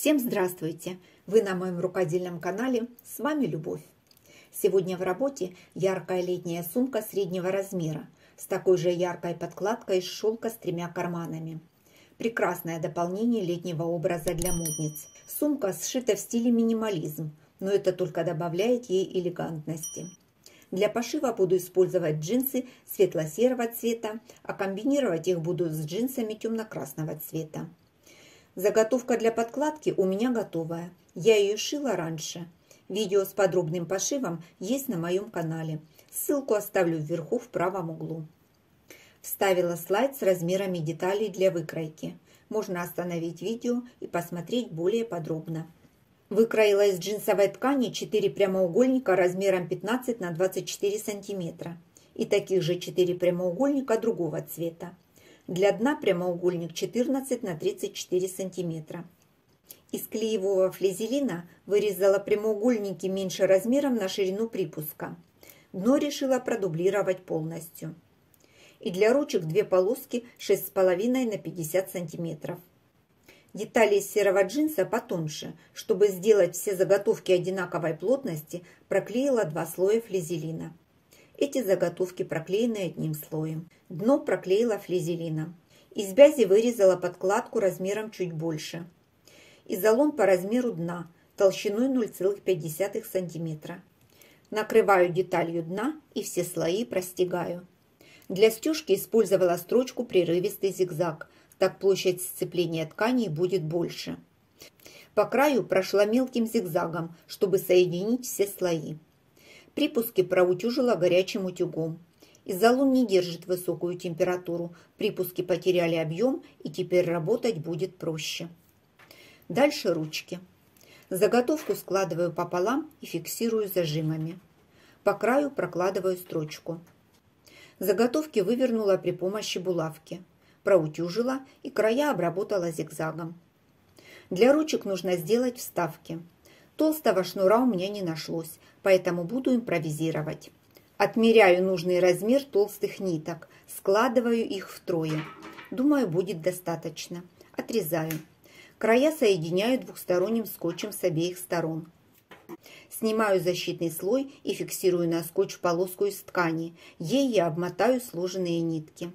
Всем здравствуйте! Вы на моем рукодельном канале, с вами Любовь. Сегодня в работе яркая летняя сумка среднего размера с такой же яркой подкладкой из шелка с 3 карманами. Прекрасное дополнение летнего образа для модниц. Сумка сшита в стиле минимализм, но это только добавляет ей элегантности. Для пошива буду использовать джинсы светло-серого цвета, а комбинировать их буду с джинсами темно-красного цвета. Заготовка для подкладки у меня готовая. Я ее шила раньше. Видео с подробным пошивом есть на моем канале. Ссылку оставлю вверху в правом углу. Вставила слайд с размерами деталей для выкройки. Можно остановить видео и посмотреть более подробно. Выкроила из джинсовой ткани 4 прямоугольника размером 15 на 24 сантиметра и таких же 4 прямоугольника другого цвета. Для дна прямоугольник 14 на 34 сантиметра. Из клеевого флизелина вырезала прямоугольники меньше размером на ширину припуска. Дно решила продублировать полностью. И для ручек 2 полоски 6,5 на 50 сантиметров. Детали из серого джинса потоньше. Чтобы сделать все заготовки одинаковой плотности, проклеила 2 слоя флизелина. Эти заготовки проклеены одним слоем. Дно проклеила флизелином. Из бязи вырезала подкладку размером чуть больше. Изолон по размеру дна, толщиной 0,5 см. Накрываю деталью дна и все слои простегаю. Для стежки использовала строчку прерывистый зигзаг, так площадь сцепления тканей будет больше. По краю прошла мелким зигзагом, чтобы соединить все слои. Припуски проутюжила горячим утюгом. Изолон не держит высокую температуру, припуски потеряли объем и теперь работать будет проще. Дальше ручки. Заготовку складываю пополам и фиксирую зажимами. По краю прокладываю строчку. Заготовки вывернула при помощи булавки. Проутюжила и края обработала зигзагом. Для ручек нужно сделать вставки. Толстого шнура у меня не нашлось, поэтому буду импровизировать. Отмеряю нужный размер толстых ниток, складываю их втрое. Думаю, будет достаточно. Отрезаю. Края соединяю двухсторонним скотчем с обеих сторон. Снимаю защитный слой и фиксирую на скотч полоску из ткани. Ей я обмотаю сложенные нитки.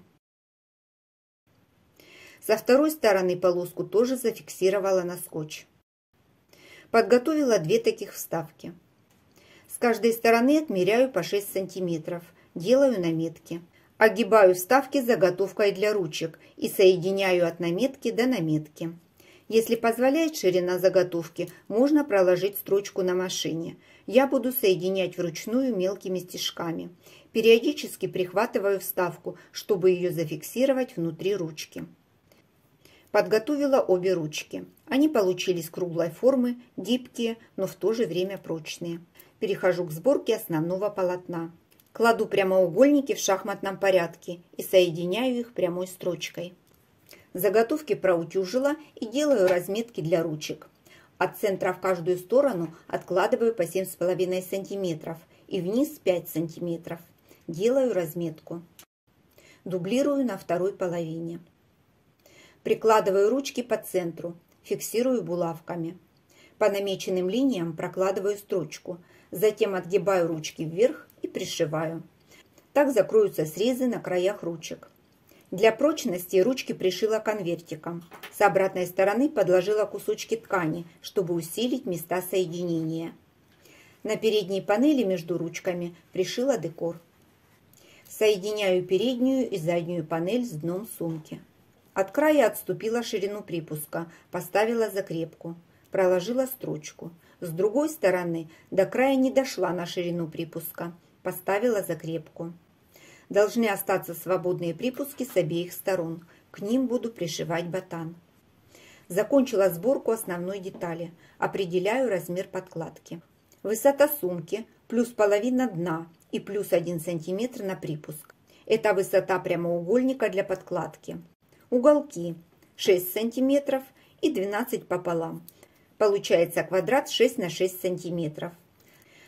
Со второй стороны полоску тоже зафиксировала на скотч. Подготовила 2 таких вставки. С каждой стороны отмеряю по 6 сантиметров. Делаю наметки. Огибаю вставки заготовкой для ручек и соединяю от наметки до наметки. Если позволяет ширина заготовки, можно проложить строчку на машине. Я буду соединять вручную мелкими стежками. Периодически прихватываю вставку, чтобы ее зафиксировать внутри ручки. Подготовила обе ручки. Они получились круглой формы, гибкие, но в то же время прочные. Перехожу к сборке основного полотна. Кладу прямоугольники в шахматном порядке и соединяю их прямой строчкой. Заготовки проутюжила и делаю разметки для ручек. От центра в каждую сторону откладываю по 7,5 см и вниз 5 см. Делаю разметку. Дублирую на второй половине. Прикладываю ручки по центру, фиксирую булавками. По намеченным линиям прокладываю строчку, затем отгибаю ручки вверх и пришиваю. Так закроются срезы на краях ручек. Для прочности ручки пришила конвертиком. С обратной стороны подложила кусочки ткани, чтобы усилить места соединения. На передней панели между ручками пришила декор. Соединяю переднюю и заднюю панель с дном сумки. От края отступила ширину припуска, поставила закрепку, проложила строчку. С другой стороны до края не дошла на ширину припуска, поставила закрепку. Должны остаться свободные припуски с обеих сторон. К ним буду пришивать ботан. Закончила сборку основной детали. Определяю размер подкладки. Высота сумки плюс половина дна и плюс 1 см на припуск. Это высота прямоугольника для подкладки. Уголки 6 см и 12 пополам. Получается квадрат 6 на 6 см.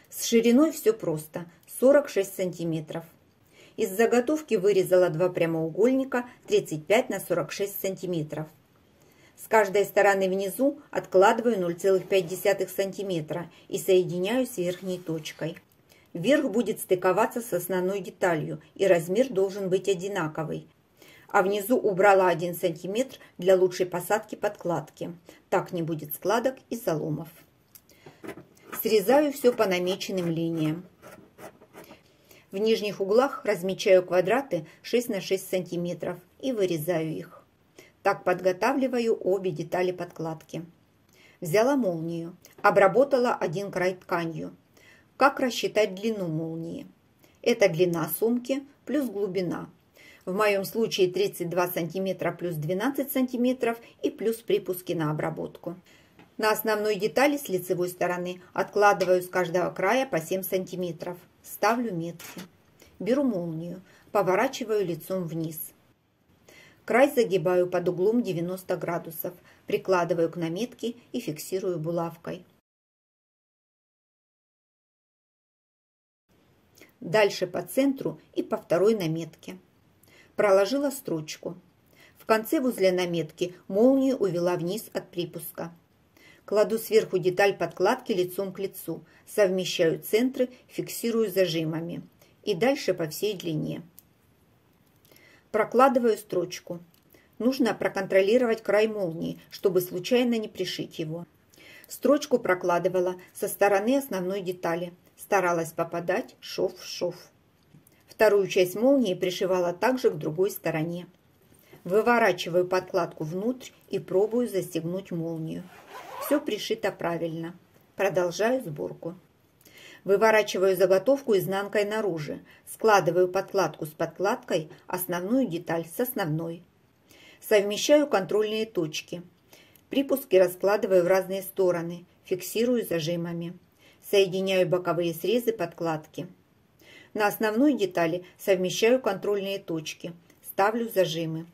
С шириной все просто, 46 см. Из заготовки вырезала 2 прямоугольника 35 на 46 см. С каждой стороны внизу откладываю 0,5 см и соединяю с верхней точкой. Верх будет стыковаться с основной деталью, и размер должен быть одинаковый. А внизу убрала 1 см для лучшей посадки подкладки. Так не будет складок и заломов. Срезаю все по намеченным линиям. В нижних углах размечаю квадраты 6 на 6 см и вырезаю их. Так подготавливаю обе детали подкладки. Взяла молнию, обработала один край тканью. Как рассчитать длину молнии? Это длина сумки плюс глубина. В моем случае 32 см плюс 12 см и плюс припуски на обработку. На основной детали с лицевой стороны откладываю с каждого края по 7 см. Ставлю метки. Беру молнию, поворачиваю лицом вниз. Край загибаю под углом 90 градусов, прикладываю к наметке и фиксирую булавкой. Дальше по центру и по второй наметке. Проложила строчку. В конце возле наметки молнию увела вниз от припуска. Кладу сверху деталь подкладки лицом к лицу, совмещаю центры, фиксирую зажимами. И дальше по всей длине. Прокладываю строчку. Нужно проконтролировать край молнии, чтобы случайно не пришить его. Строчку прокладывала со стороны основной детали. Старалась попадать шов в шов. Вторую часть молнии пришивала также к другой стороне. Выворачиваю подкладку внутрь и пробую застегнуть молнию. Все пришито правильно. Продолжаю сборку. Выворачиваю заготовку изнанкой наружу. Складываю подкладку с подкладкой, основную деталь с основной. Совмещаю контрольные точки. Припуски раскладываю в разные стороны. Фиксирую зажимами. Соединяю боковые срезы подкладки. На основной детали совмещаю контрольные точки. Ставлю зажимы.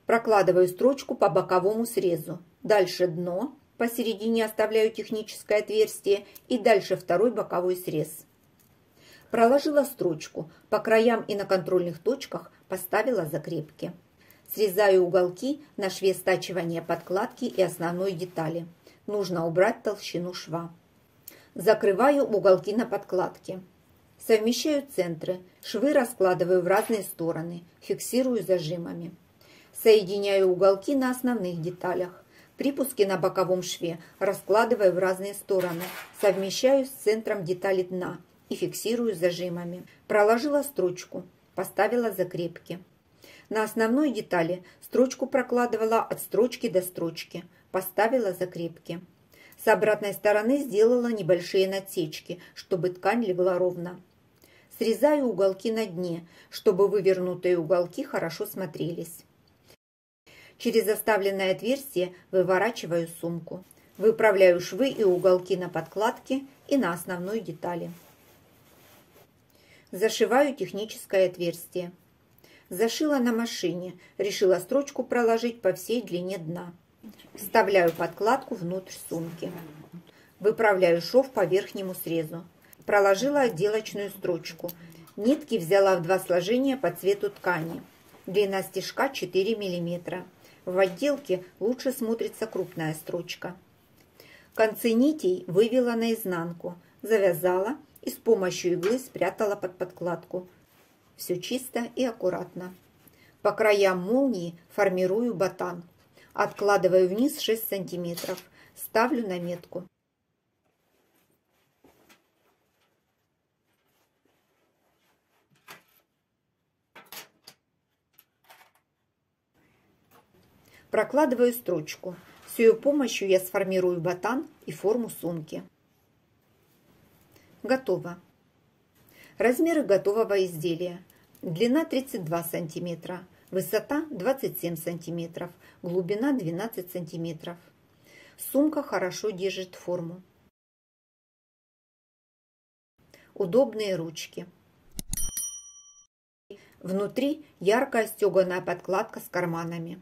Прокладываю строчку по боковому срезу. Дальше дно. Посередине оставляю техническое отверстие. И дальше второй боковой срез. Проложила строчку. По краям и на контрольных точках поставила закрепки. Срезаю уголки на шве стачивания подкладки и основной детали. Нужно убрать толщину шва. Закрываю уголки на подкладке. Совмещаю центры. Швы раскладываю в разные стороны. Фиксирую зажимами. Соединяю уголки на основных деталях. Припуски на боковом шве раскладываю в разные стороны. Совмещаю с центром детали дна и фиксирую зажимами. Проложила строчку. Поставила закрепки. На основной детали строчку прокладывала от строчки до строчки. Поставила закрепки. С обратной стороны сделала небольшие надсечки, чтобы ткань легла ровно. Срезаю уголки на дне, чтобы вывернутые уголки хорошо смотрелись. Через оставленное отверстие выворачиваю сумку. Выправляю швы и уголки на подкладке и на основной детали. Зашиваю техническое отверстие. Зашила на машине, решила строчку проложить по всей длине дна. Вставляю подкладку внутрь сумки. Выправляю шов по верхнему срезу. Проложила отделочную строчку. Нитки взяла в 2 сложения по цвету ткани. Длина стежка 4 мм. В отделке лучше смотрится крупная строчка. Концы нитей вывела наизнанку, завязала и с помощью иглы спрятала под подкладку. Все чисто и аккуратно. По краям молнии формирую ботан. Откладываю вниз 6 см. Ставлю наметку. Прокладываю строчку. С ее помощью я сформирую ботан и форму сумки. Готово. Размеры готового изделия. Длина 32 см, высота 27 см, глубина 12 см. Сумка хорошо держит форму. Удобные ручки. Внутри яркая стеганая подкладка с карманами.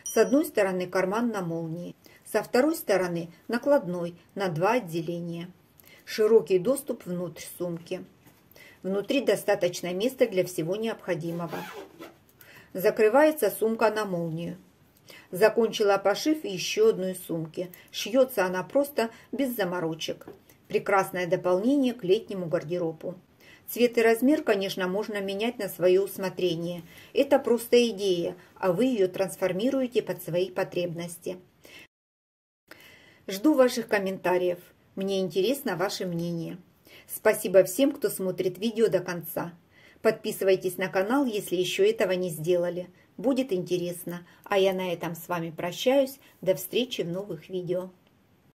С одной стороны карман на молнии, со второй стороны накладной на 2 отделения. Широкий доступ внутрь сумки. Внутри достаточно места для всего необходимого. Закрывается сумка на молнию. Закончила пошив еще одной сумки. Шьется она просто без заморочек. Прекрасное дополнение к летнему гардеробу. Цвет и размер, конечно, можно менять на свое усмотрение. Это просто идея, а вы ее трансформируете под свои потребности. Жду ваших комментариев. Мне интересно ваше мнение. Спасибо всем, кто смотрит видео до конца. Подписывайтесь на канал, если еще этого не сделали. Будет интересно. А я на этом с вами прощаюсь. До встречи в новых видео.